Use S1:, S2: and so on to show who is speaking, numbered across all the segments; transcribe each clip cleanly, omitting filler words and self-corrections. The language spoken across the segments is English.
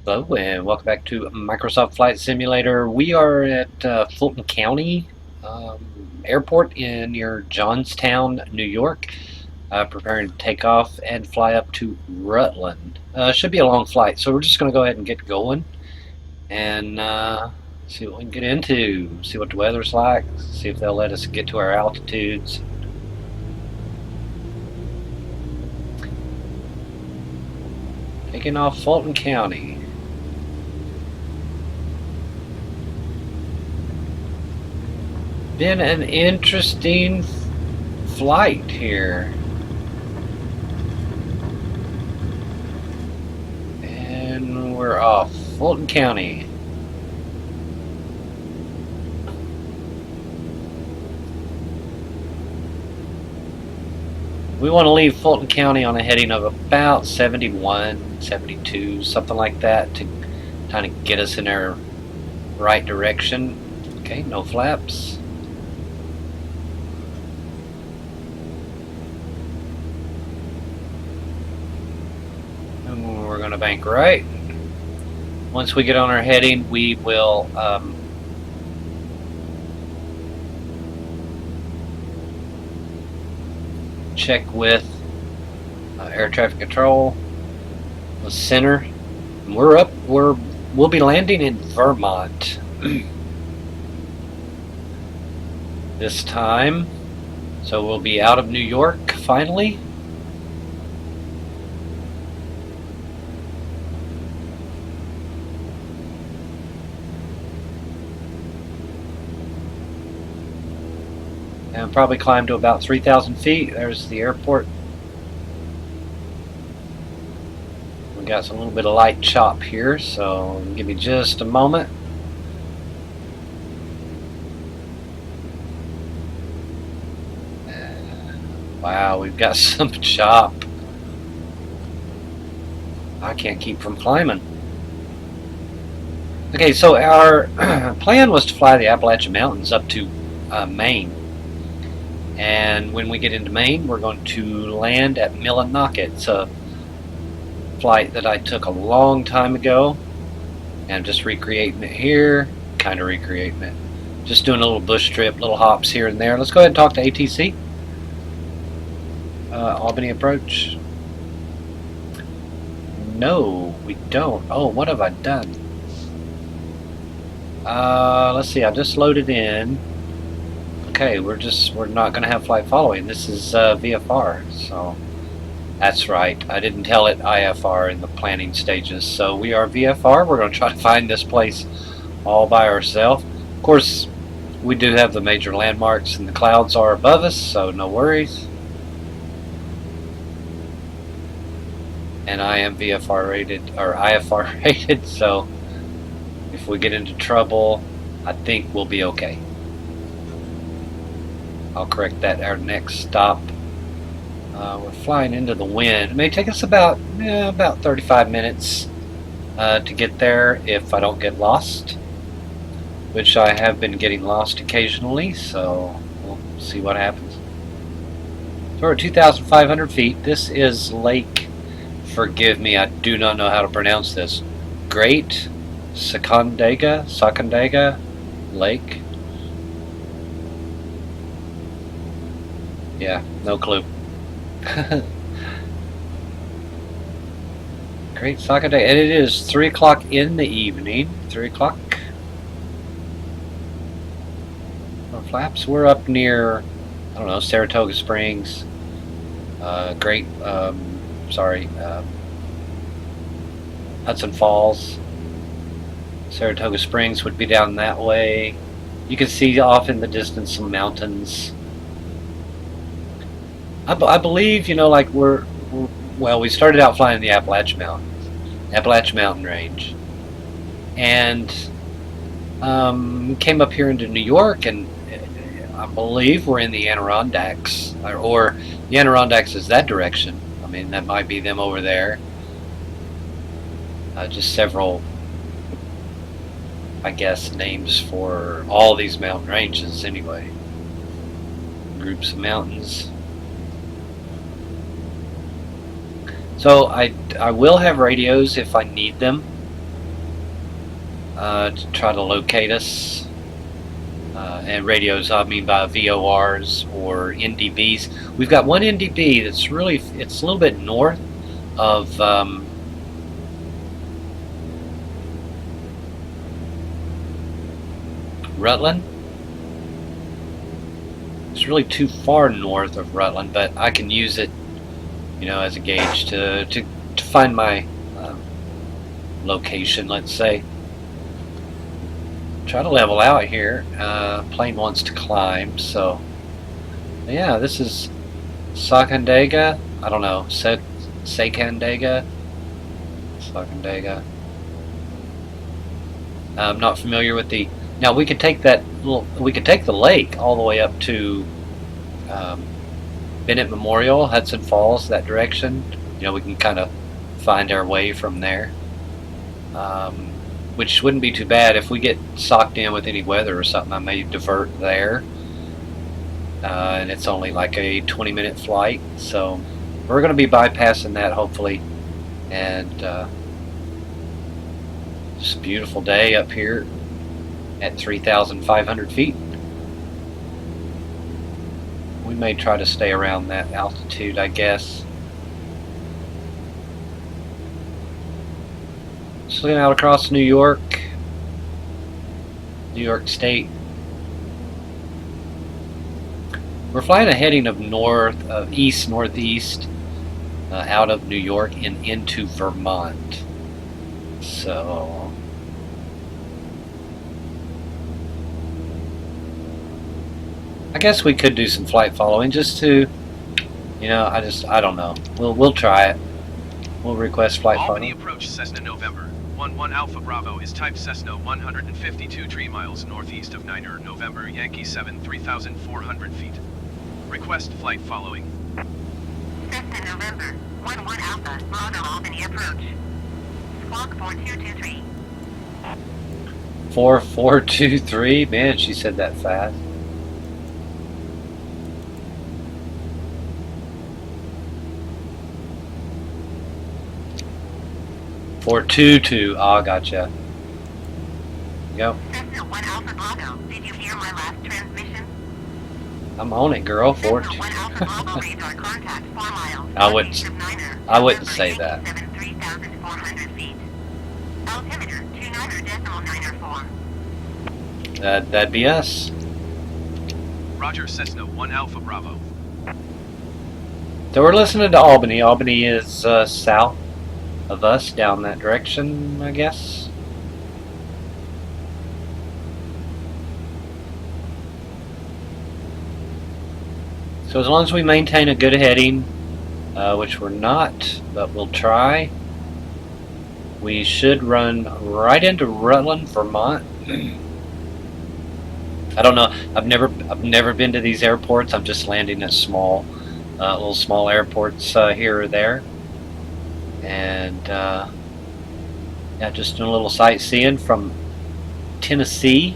S1: Hello and welcome back to Microsoft Flight Simulator. We are at Fulton County Airport in near Johnstown, New York, preparing to take off and fly up to Rutland. Should be a long flight, so we're just going to go ahead and get going and see what we can get into, see what the weather's like, see if they'll let us get to our altitudes. Taking off Fulton County. Been an interesting flight here. And we're off Fulton County. We want to leave Fulton County on a heading of about 71, 72, something like that to kind of get us in our right direction. Okay, no flaps. We're going to bank right. Once we get on our heading, we will check with air traffic control, the center. And we'll be landing in Vermont this time, so we'll be out of New York finally. And probably climb to about 3,000 feet. There's the airport. We got some little bit of light chop here, so give me just a moment. Wow, we've got some chop. I can't keep from climbing. Okay, so our plan was to fly the Appalachian Mountains up to Maine. And when we get into Maine, we're going to land at Millinocket. It's a flight that I took a long time ago. And I'm just recreating it here. Kind of recreating it. Just doing a little bush trip, little hops here and there. Let's go ahead and talk to ATC. Albany approach. No, we don't. Oh, what have I done? Let's see. I just loaded in. Okay, we're not going to have flight following. This is VFR, so that's right. I didn't tell it IFR in the planning stages. So we are VFR. We're going to try to find this place all by ourselves. Of course, we do have the major landmarks, and the clouds are above us, so no worries. And I am VFR rated, or IFR rated, so if we get into trouble, I think we'll be okay. I'll correct that our next stop. We're flying into the wind. It may take us about 35 minutes to get there if I don't get lost, which I have been getting lost occasionally, so we'll see what happens. So we're at 2,500 feet. This is Lake, forgive me, I do not know how to pronounce this, Great Sacandaga Lake. Yeah, no clue. Great Sacandaga, and it is 3 o'clock in the evening. 3 o'clock. Our flaps. We're up near, I don't know, Saratoga Springs. Hudson Falls. Saratoga Springs would be down that way. You can see off in the distance some mountains. I believe, like we started out flying the Appalachian Mountain Range, and came up here into New York, and I believe we're in the Adirondacks, or the Adirondacks is that direction. I mean, that might be them over there. Just several, I guess, names for all these mountain ranges anyway. Groups of mountains. So I will have radios if I need them. to try to locate us. And radios, I mean by VORs or NDBs. We've got one NDB that's really, it's a little bit north of Rutland. It's really too far north of Rutland, but I can use it, you know, as a gauge to find my location, let's say. Try to level out here. Plane wants to climb, so yeah, this is Sacandaga. I don't know, Sacandaga. Sacandaga. I'm not familiar with the. Now we could take that. We could take the lake all the way up to Bennett Memorial, Hudson Falls, that direction. You know, we can kind of find our way from there. Which wouldn't be too bad. If we get socked in with any weather or something, I may divert there. And it's only like a 20-minute flight, so we're going to be bypassing that hopefully. And it's a beautiful day up here at 3,500 feet. We may try to stay around that altitude, I guess. Just looking out across New York State. We're flying a heading of east-northeast out of New York and into Vermont. So I guess we could do some flight following just to, you know, I don't know. We'll try it. We'll request flight following.
S2: Albany approach Cessna November 11 Alpha Bravo is type Cessna 152 3 miles northeast of Niner November Yankee 7 3,400 feet. Request flight following.
S3: Cessna November 11 Alpha Bravo Albany approach. Squawk 4223.
S1: 4423. Man, she said that fast. Four two two. Oh, gotcha. Go.
S3: Cessna 1 Alpha Bravo. Did you hear my last transmission?
S1: I'm on it, girl. Four
S3: Cessna
S1: two.
S3: 1 Alpha Bravo radar contact 4 miles.
S1: I wouldn't say that.
S3: 3,400 feet. Altimeter 29.94.
S1: That'd be us.
S2: Roger, Cessna 1 Alpha Bravo.
S1: So we're listening to Albany. Albany is south of us, down that direction, I guess. So as long as we maintain a good heading, which we're not, but we'll try, we should run right into Rutland, Vermont. I don't know. I've never been to these airports. I'm just landing at little small airports here or there. And yeah, just doing a little sightseeing from Tennessee.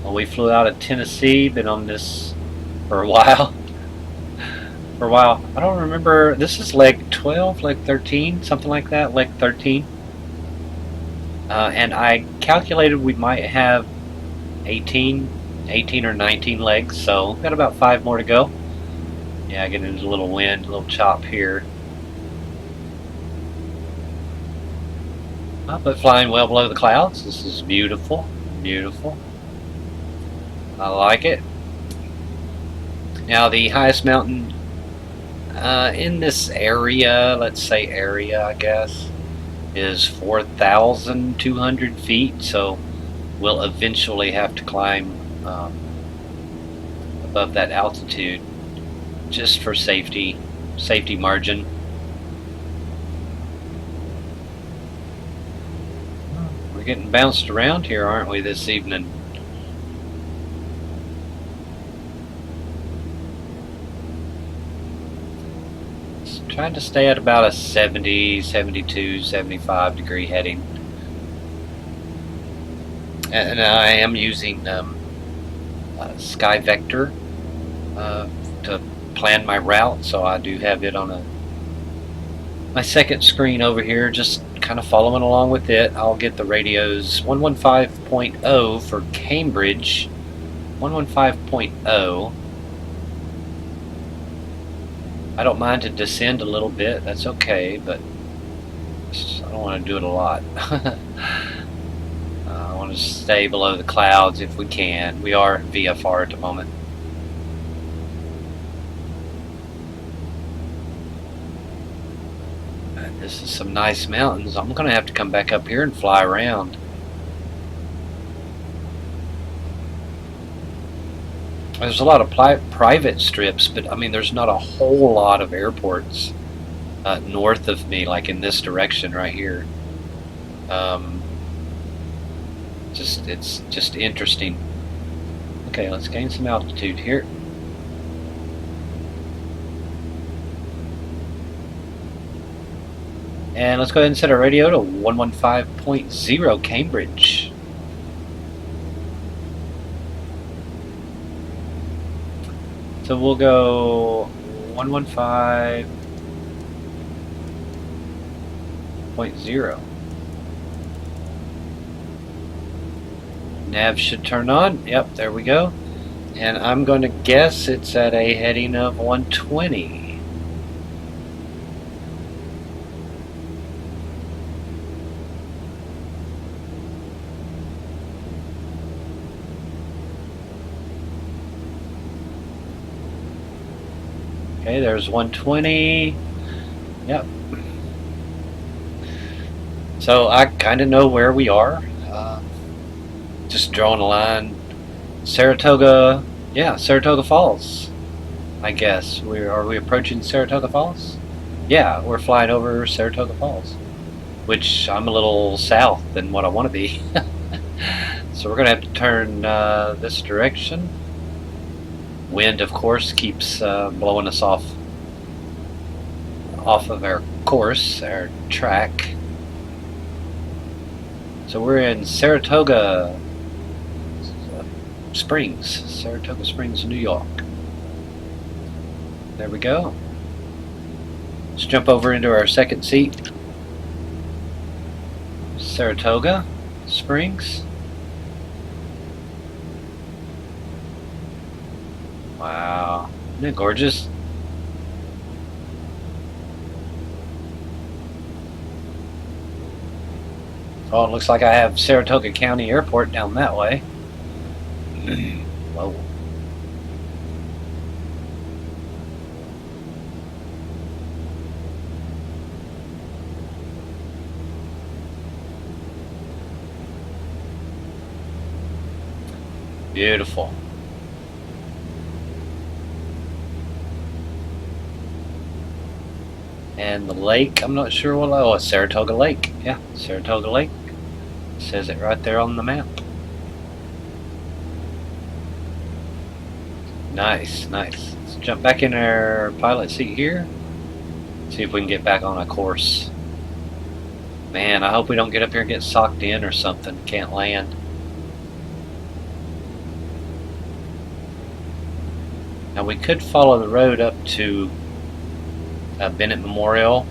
S1: Well, we flew out of Tennessee, been on this for a while. I don't remember, this is leg 12, leg 13, something like that, leg 13. And I calculated we might have 18 or 19 legs, so we've got about 5 more to go. Yeah, getting into a little wind, a little chop here. But flying well below the clouds. This is beautiful, beautiful. I like it. Now the highest mountain in this area, let's say area, I guess, is 4,200 feet. So we'll eventually have to climb above that altitude, just for safety margin. We're getting bounced around here, aren't we, this evening? Just trying to stay at about a 70, 72, 75 degree heading. And I am using Sky Vector to plan my route, so I do have it on my second screen over here, just kind of following along with it. I'll get the radios 115.0 for Cambridge. 115.0. I don't mind to descend a little bit. That's okay, but I don't want to do it a lot. I want to stay below the clouds if we can. We are in VFR at the moment. This is some nice mountains. I'm going to have to come back up here and fly around. There's a lot of private strips, but I mean, there's not a whole lot of airports north of me, like in this direction right here. It's just interesting. Okay, let's gain some altitude here. And let's go ahead and set our radio to 115.0 Cambridge. So we'll go 115.0. Nav should turn on. Yep, there we go. And I'm going to guess it's at a heading of 120. Okay, there's 120. Yep. So I kind of know where we are. Just drawing a line. Saratoga, yeah, Saratoga Falls. I guess are we approaching Saratoga Falls? Yeah, we're flying over Saratoga Falls, which I'm a little south than what I want to be. So we're gonna have to turn this direction. Wind, of course, keeps blowing us off of our course, our track. So we're in Saratoga Springs, Saratoga Springs, New York. There we go. Let's jump over into our second seat. Saratoga Springs. Wow, isn't it gorgeous? Oh, it looks like I have Saratoga County Airport down that way. Whoa. Beautiful. And the lake, I'm not sure what, oh, it's Saratoga Lake. Yeah, Saratoga Lake. It says it right there on the map. Nice, nice. Let's jump back in our pilot seat here. See if we can get back on a course. Man, I hope we don't get up here and get socked in or something. Can't land. Now we could follow the road up to Bennett Memorial.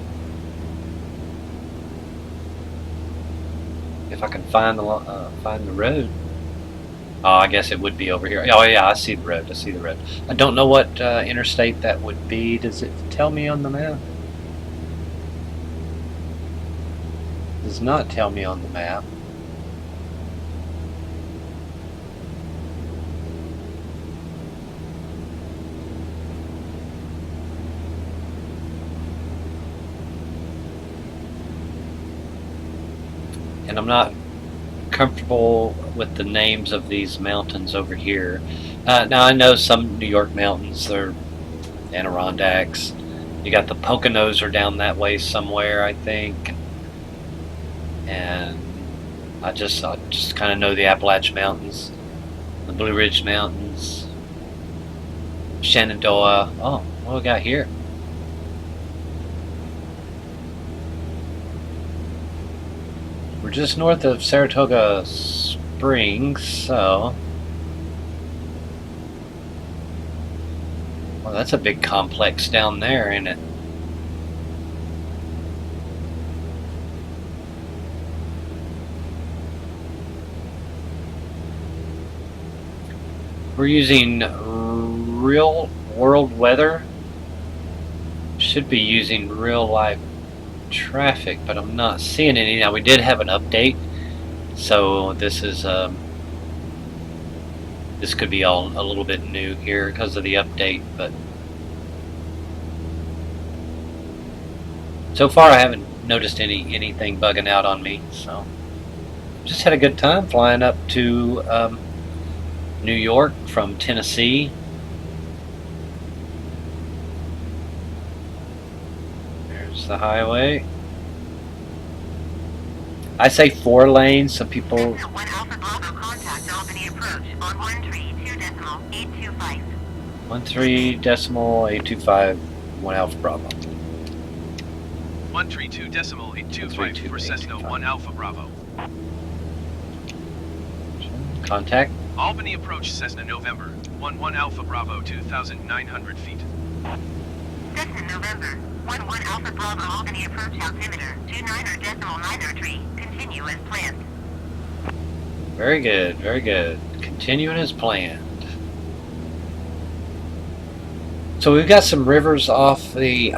S1: If I can find the road. Oh, I guess it would be over here. Oh yeah, I see the road. I see the road. I don't know what interstate that would be. Does it tell me on the map? Does not tell me on the map. And I'm not comfortable with the names of these mountains over here. Now I know some New York mountains, they're Adirondacks. You got the Poconos are down that way somewhere, I think. And I just kind of know the Appalachian Mountains, the Blue Ridge Mountains, Shenandoah. Oh, what we got here? We're just north of Saratoga Springs, so... Well, that's a big complex down there, isn't it? We're using real world weather. Should be using real life traffic, but I'm not seeing any. Now, we did have an update, so this is this could be all a little bit new here because of the update, but so far I haven't noticed anything bugging out on me. So just had a good time flying up to New York from Tennessee. There's the highway. I say 4 lanes. Some people.
S3: Cessna 1 Alpha Bravo, contact Albany approach on 132.825.
S1: 13.825 1 Alpha Bravo.
S2: 132.825 for Cessna 1 Alpha Bravo.
S1: Contact.
S2: Albany approach Cessna November 11 Alpha Bravo 2,900 feet.
S3: Cessna November 11 Alpha Bravo, Albany approach altimeter 29.903. Continue as planned.
S1: Very good, very good. Continuing as planned. So we've got some rivers off the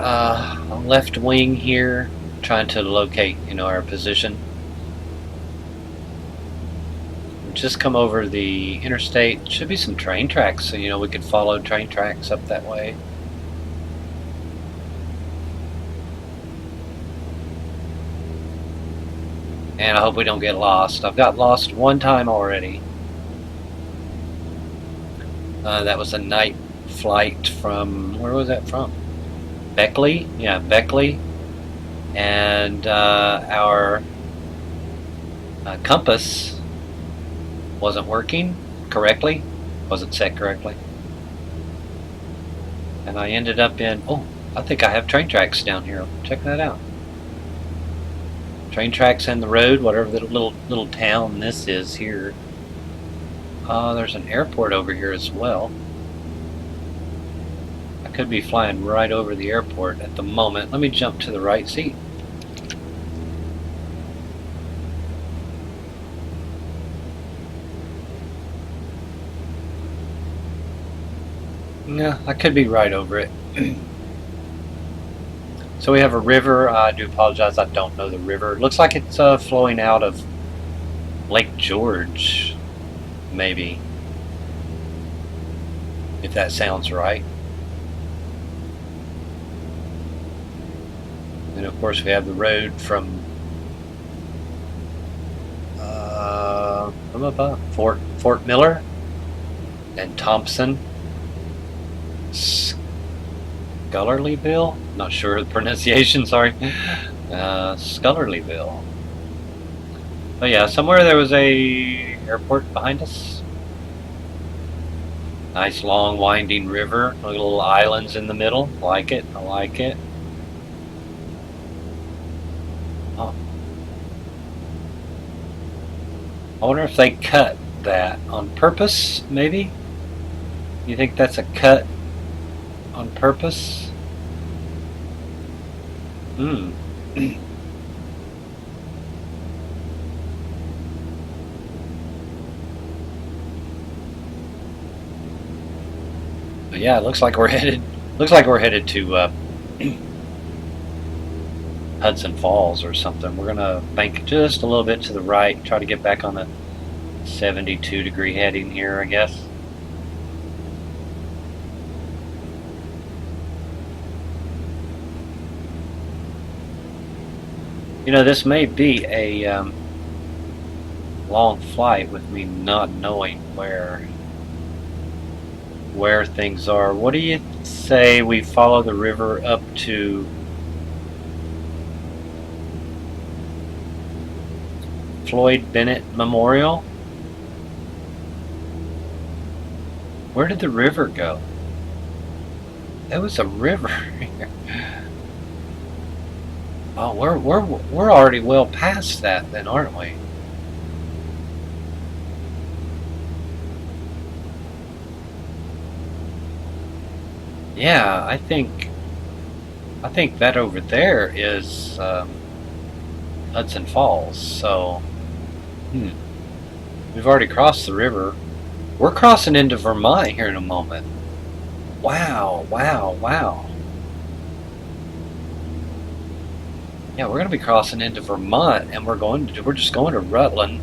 S1: left wing here, trying to locate, our position. We've just come over the interstate. Should be some train tracks, so we could follow train tracks up that way. And I hope we don't get lost. I've got lost one time already. That was a night flight from, where was that from? Beckley? Yeah, Beckley. And our compass wasn't working correctly. Wasn't set correctly. And I ended up in, I think I have train tracks down here. Check that out. Train tracks in the road, whatever the little town this is here. There's an airport over here as well. I could be flying right over the airport at the moment. Let me jump to the right seat. No, I could be right over it. So we have a river. I do apologize, I don't know the river. It looks like it's flowing out of Lake George, maybe. If that sounds right. And of course we have the road from Fort Miller and Thompson. Scullerlyville? Not sure of the pronunciation, sorry. Scullerlyville. But yeah, somewhere there was a airport behind us. Nice long winding river, little islands in the middle. Like it, I like it. Oh. I wonder if they cut that on purpose, maybe? You think that's a cut on purpose? But yeah, it looks like we're headed to Hudson Falls or something. We're gonna bank just a little bit to the right, try to get back on the 72-degree heading here, I guess. This may be a long flight with me not knowing where things are. What do you say we follow the river up to Floyd Bennett Memorial? Where did the river go? There was a river here. Oh, we're already well past that then, aren't we? Yeah, I think that over there is Hudson Falls. So, we've already crossed the river. We're crossing into Vermont here in a moment. Wow, wow, wow. Yeah, we're going to be crossing into Vermont, and we're just going to Rutland.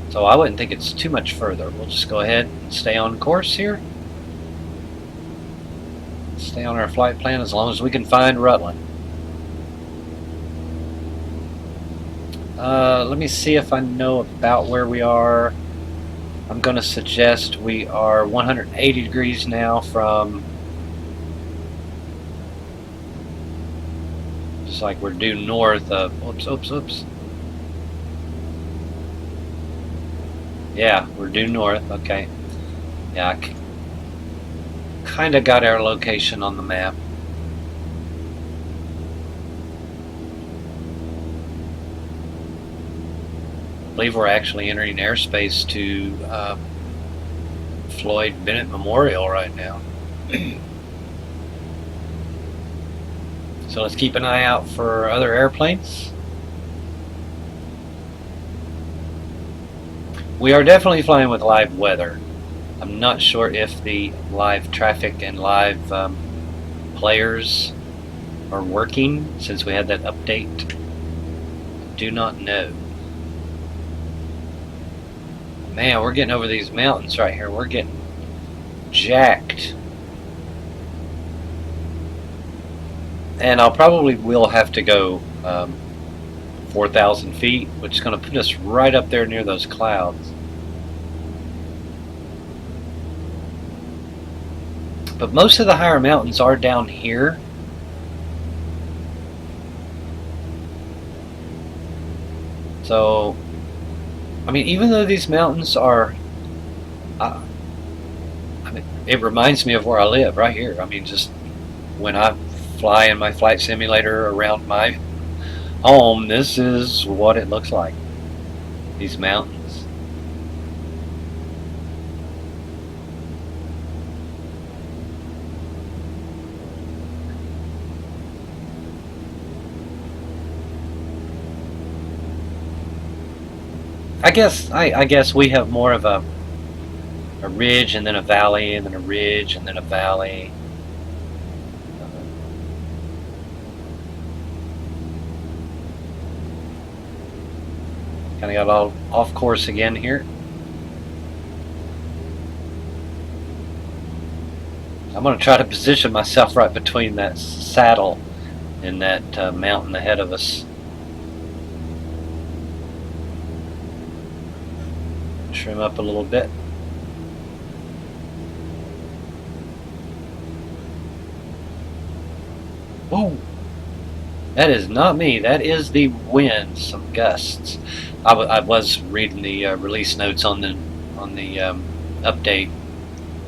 S1: So I wouldn't think it's too much further. We'll just go ahead and stay on course here. Stay on our flight plan as long as we can find Rutland. Let me see if I know about where we are. I'm going to suggest we are 180 degrees now from... It's like we're due north of... Oops. Yeah, we're due north. Okay. Yeah, I kind of got our location on the map. I believe we're actually entering airspace to Floyd Bennett Memorial right now. So let's keep an eye out for other airplanes. We are definitely flying with live weather. I'm not sure if the live traffic and live players are working since we had that update. I do not know. Man, we're getting over these mountains right here. We're getting jacked. And I'll probably will have to go 4,000 feet, which is going to put us right up there near those clouds. But most of the higher mountains are down here. So, I mean, even though these mountains are, I mean, it reminds me of where I live, right here. I mean, just when I fly in my flight simulator around my home, this is what it looks like. These mountains. I guess we have more of a ridge and then a valley and then a ridge and then a valley. Kind of got all off course again here. I'm going to try to position myself right between that saddle and that mountain ahead of us. Trim up a little bit. Whoa! That is not me. That is the wind. Some gusts. I was reading the release notes on the update,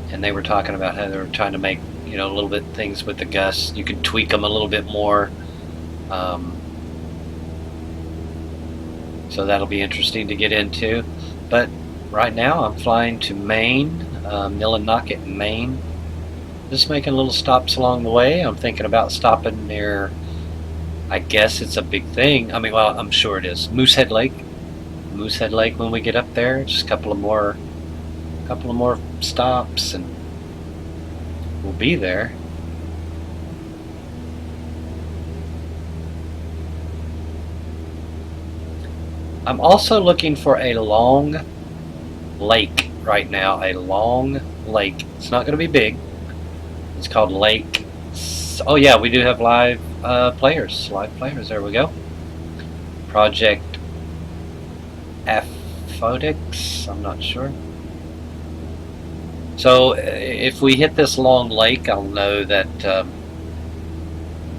S1: and they were talking about how they were trying to make, you know, a little bit things with the gusts. You could tweak them a little bit more. So that'll be interesting to get into. But right now I'm flying to Maine, Millinocket, Maine. Just making little stops along the way. I'm thinking about stopping near, I guess it's a big thing. I mean, well, I'm sure it is. Moosehead Lake when we get up there. Just a couple of more stops and we'll be there. I'm also looking for a long lake right now. A long lake. It's not going to be big. It's called Lake. Oh yeah, we do have live players. Live players. There we go. Project Aphodix. I'm not sure. So if we hit this long lake, I'll know that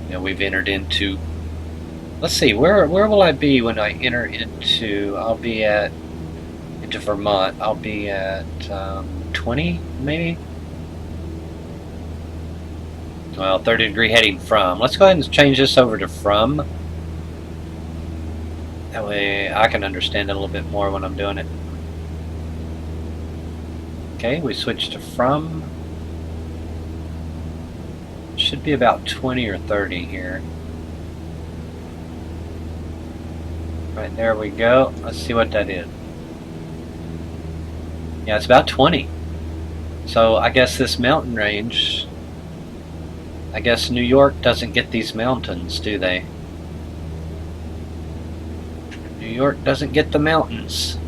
S1: you know, we've entered into. Let's see, where will I be when I enter into? I'll be into Vermont. I'll be at 20 maybe. Well, 30 degree heading from. Let's go ahead and change this over to from. That way I can understand it a little bit more when I'm doing it. Okay, we switched to from. Should be about 20 or 30 here. Right, there we go. Let's see what that is. Yeah, it's about 20. So I guess this mountain range, I guess New York doesn't get these mountains, do they? New York doesn't get the mountains.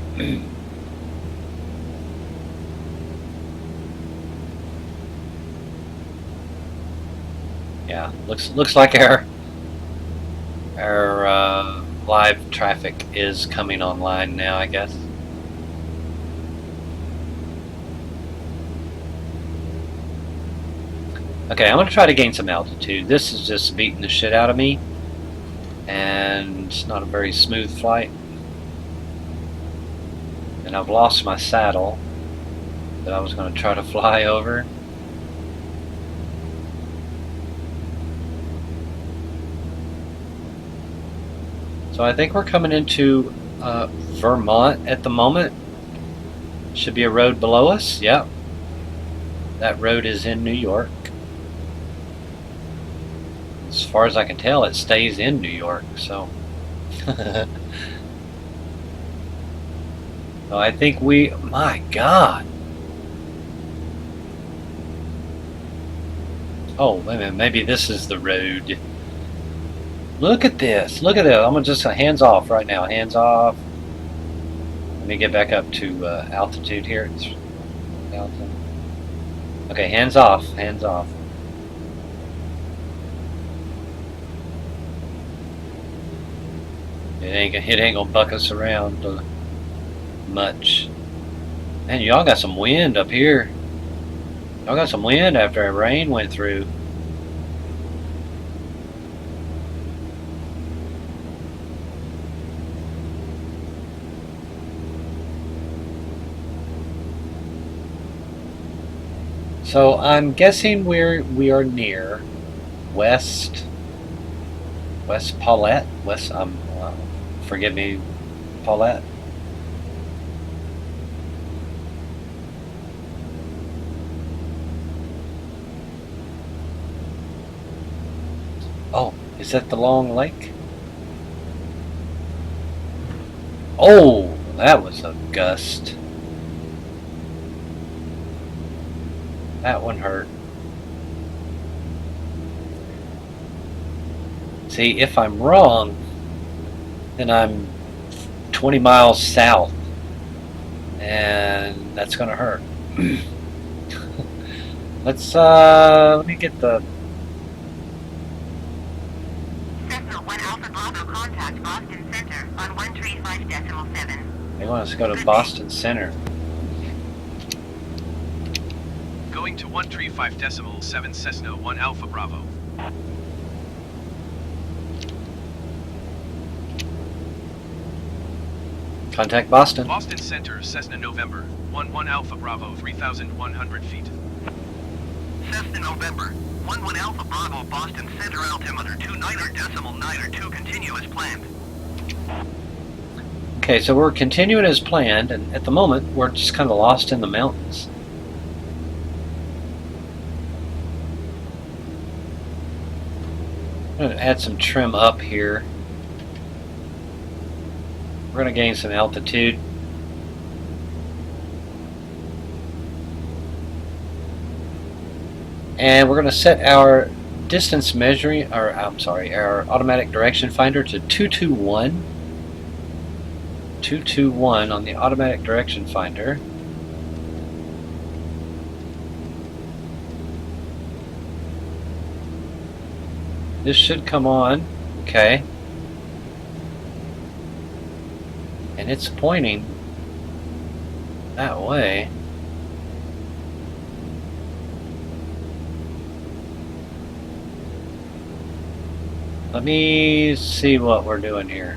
S1: Yeah, looks like our live traffic is coming online now, I guess. Okay, I'm gonna try to gain some altitude. This is just beating the shit out of me, and it's not a very smooth flight. And I've lost my saddle that I was gonna try to fly over. So I think we're coming into Vermont at the moment. Should be a road below us. Yep. That road is in New York. As far as I can tell, it stays in New York, so. So I think my God. Oh, wait a minute, maybe this is the road. Look at this, look at it. I'm gonna just hands off right now, hands off. Let me get back up to altitude here. Okay, hands off, hands off. It ain't gonna buck us around much. Man, y'all got some wind up here. Y'all got some wind after a rain went through. So I'm guessing we are near West Paulette. Forgive me, Paulette. Oh, is that the Long Lake? Oh, that was a gust. That one hurt. See, if I'm wrong, then I'm 20 miles south, and that's gonna hurt. Let me get the.
S3: Cessna 1 Alpha Bravo, contact Boston Center on 135.7.
S1: They want us to go to Boston Center.
S2: Going to 135.7 Cessna 1 Alpha Bravo.
S1: Contact Boston.
S2: Boston Center, Cessna November, 11 Alpha Bravo, 3,100 feet.
S4: Cessna November, 11 Alpha Bravo, Boston Center, altimeter 29.9 continue as planned.
S1: Okay, so we're continuing as planned, and at the moment we're just kind of lost in the mountains. I'm going to add some trim up here. We're going to gain some altitude. And we're going to set our distance measuring, or I'm sorry, our automatic direction finder to 221. 221 on the automatic direction finder. This should come on. Okay. And it's pointing that way. Let me see what we're doing here.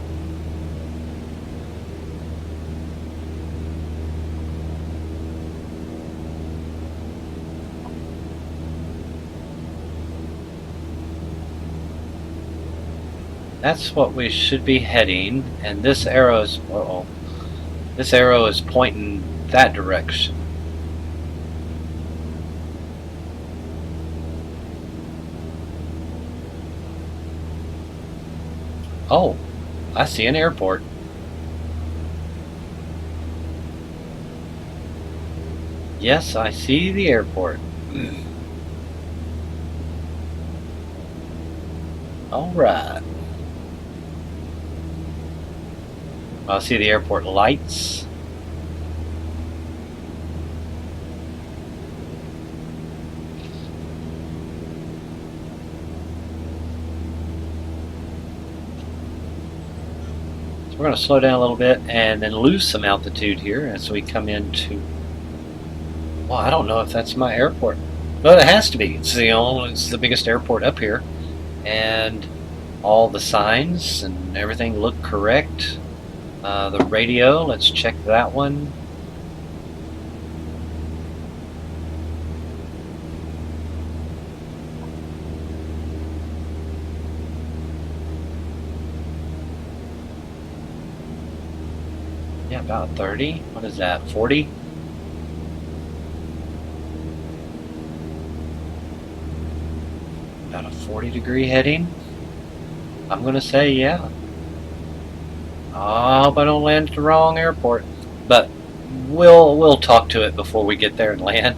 S1: That's what we should be heading, and this arrow is, this arrow is pointing that direction. Oh, I see an airport. Yes, I see the airport. Alright. I see the airport lights. So we're going to slow down a little bit and then lose some altitude here as we come into... Well, I don't know if that's my airport. Well, it has to be. It's the biggest airport up here. And all the signs and everything look correct. The radio, let's check that one. Yeah, about 30. What is that, 40? About a 40-degree heading. I'm going to say yeah. I hope I don't land at the wrong airport. But we'll talk to it before we get there and land.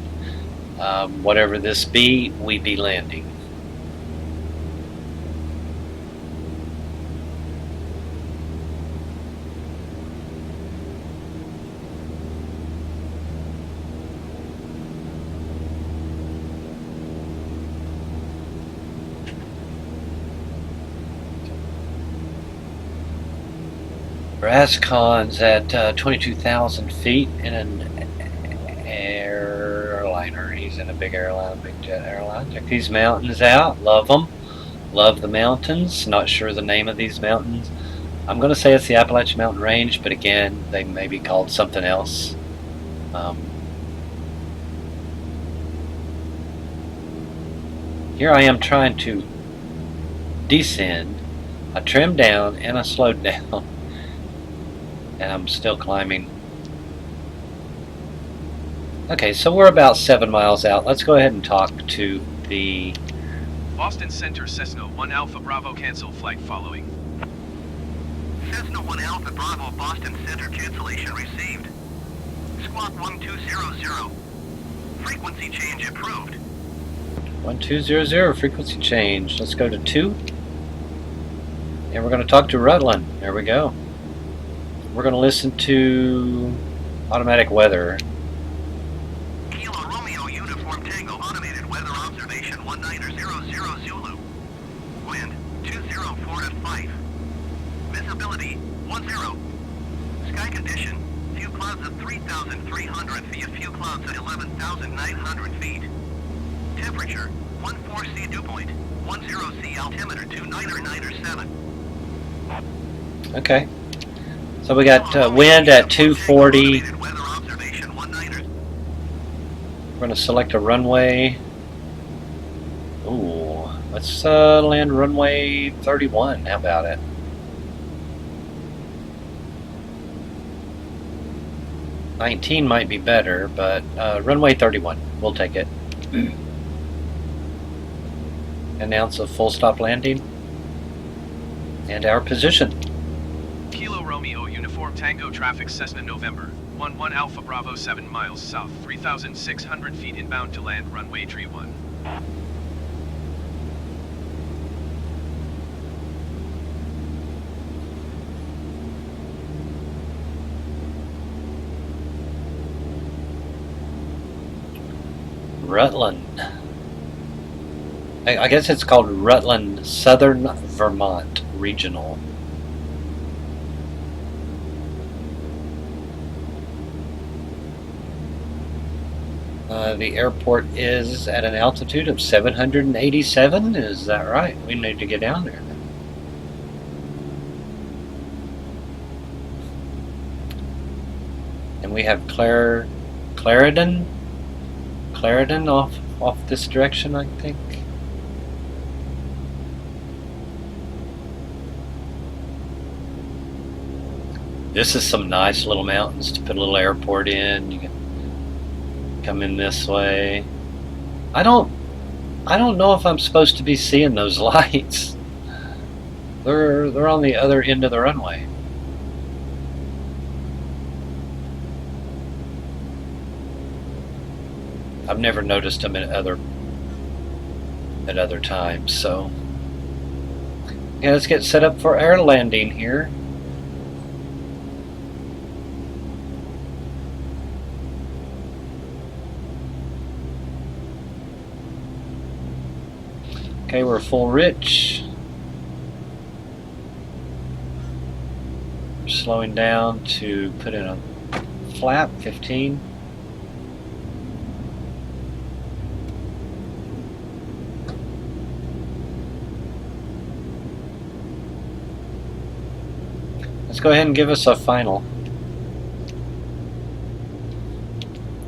S1: Whatever this be, we be landing. Rascon's at 22,000 feet in an airliner. He's in a big airline, big jet airline. Check these mountains out. Love them. Love the mountains. Not sure the name of these mountains. I'm going to say it's the Appalachian Mountain Range, but again, they may be called something else. Here I am trying to descend. I trimmed down and I slowed down. And I'm still climbing. Okay, so we're about 7 miles out. Let's go ahead and talk to the...
S2: Boston Center, Cessna 1 Alpha Bravo, cancel flight following.
S4: Cessna 1 Alpha Bravo, Boston Center, cancellation received. Squawk 1200. Frequency change approved.
S1: 1200, frequency change. Let's go to 2. And we're going to talk to Rutland. There we go. We're going to listen to automatic weather.
S4: Kilo Romeo Uniform Tango automated weather observation 1900 Zulu. Wind 204 at 5. Visibility 10. Sky condition, few clouds at 3,300 feet, few clouds at 11,900 feet. Temperature 14C dew point, 10C altimeter 2997.
S1: Okay. So we got wind at 240. We're going to select a runway. Ooh, let's land runway 31. How about it? $19 might be better, but runway 31. We'll take it. Announce a full stop landing and our position.
S2: Kilo Romeo Uniform Tango traffic, Cessna November 11 Alpha Bravo, 7 miles south, 3,600 feet inbound to land runway 31.
S1: Rutland. I guess it's called Rutland, Southern Vermont Regional. The airport is at an altitude of 787. Is that right? We need to get down there. And we have Clarendon off this direction, I think. This is some nice little mountains to put a little airport in. You can come in this way. I don't know if I'm supposed to be seeing those lights. They're on the other end of the runway. I've never noticed them at other times. So yeah, let's get set up for air landing here. Okay, we're full rich. We're slowing down to put in a flap 15. Let's go ahead and give us a final.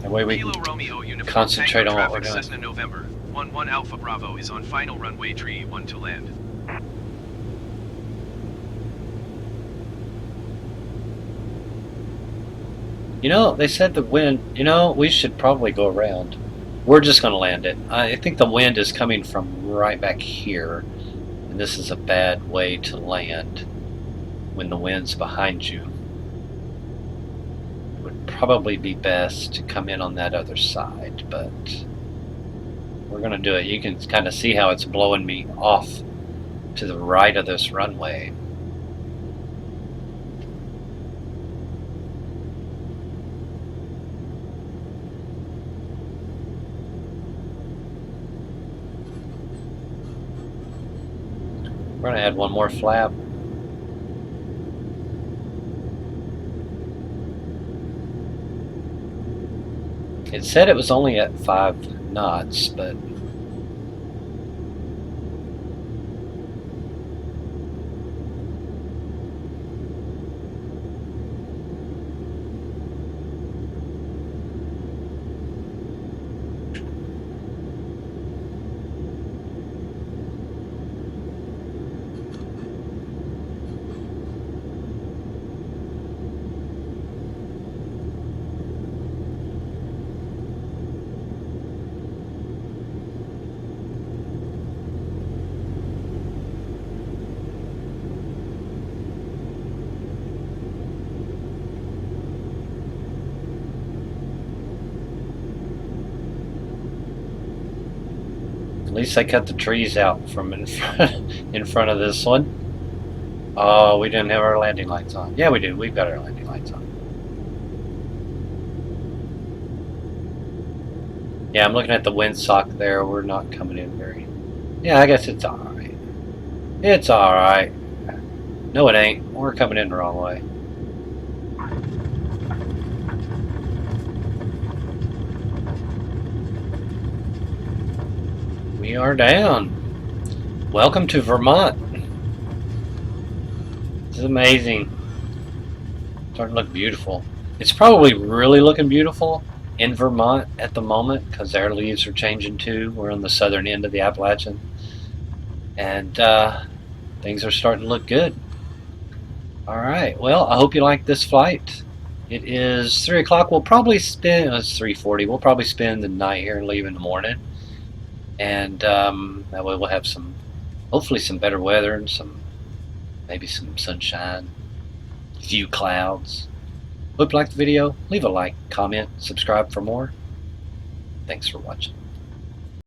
S1: That way we
S2: Kilo
S1: can
S2: Romeo Uniform
S1: concentrate
S2: Tango
S1: on what we're
S2: traffic,
S1: doing.
S2: Cessna November 11 Alpha Bravo is on final runway tree 1 to land.
S1: You know, they said the wind, you know, we should probably go around. We're just going to land it. I think the wind is coming from right back here. And this is a bad way to land when the wind's behind you. It would probably be best to come in on that other side, but we're going to do it. You can kind of see how it's blowing me off to the right of this runway. We're going to add one more flap. It said it was only at 5 knots, but at least I cut the trees out from in front of this one. Oh, we didn't have our landing lights on. Yeah, we do. We've got our landing lights on. Yeah, I'm looking at the windsock there. We're not coming in very... Yeah, I guess it's alright. It's alright. No, it ain't. We're coming in the wrong way. We are down. Welcome to Vermont. This is amazing. Starting to look beautiful. It's probably really looking beautiful in Vermont at the moment because their leaves are changing too. We're on the southern end of the Appalachian. And things are starting to look good. Alright, well, I hope you like this flight. It is 3 o'clock. We'll probably spend, it's 3:40. We'll probably spend the night here and leave in the morning. And that way we'll have some, hopefully some better weather and maybe some sunshine, few clouds. Hope you liked the video. Leave a like, comment, subscribe for more. Thanks for watching.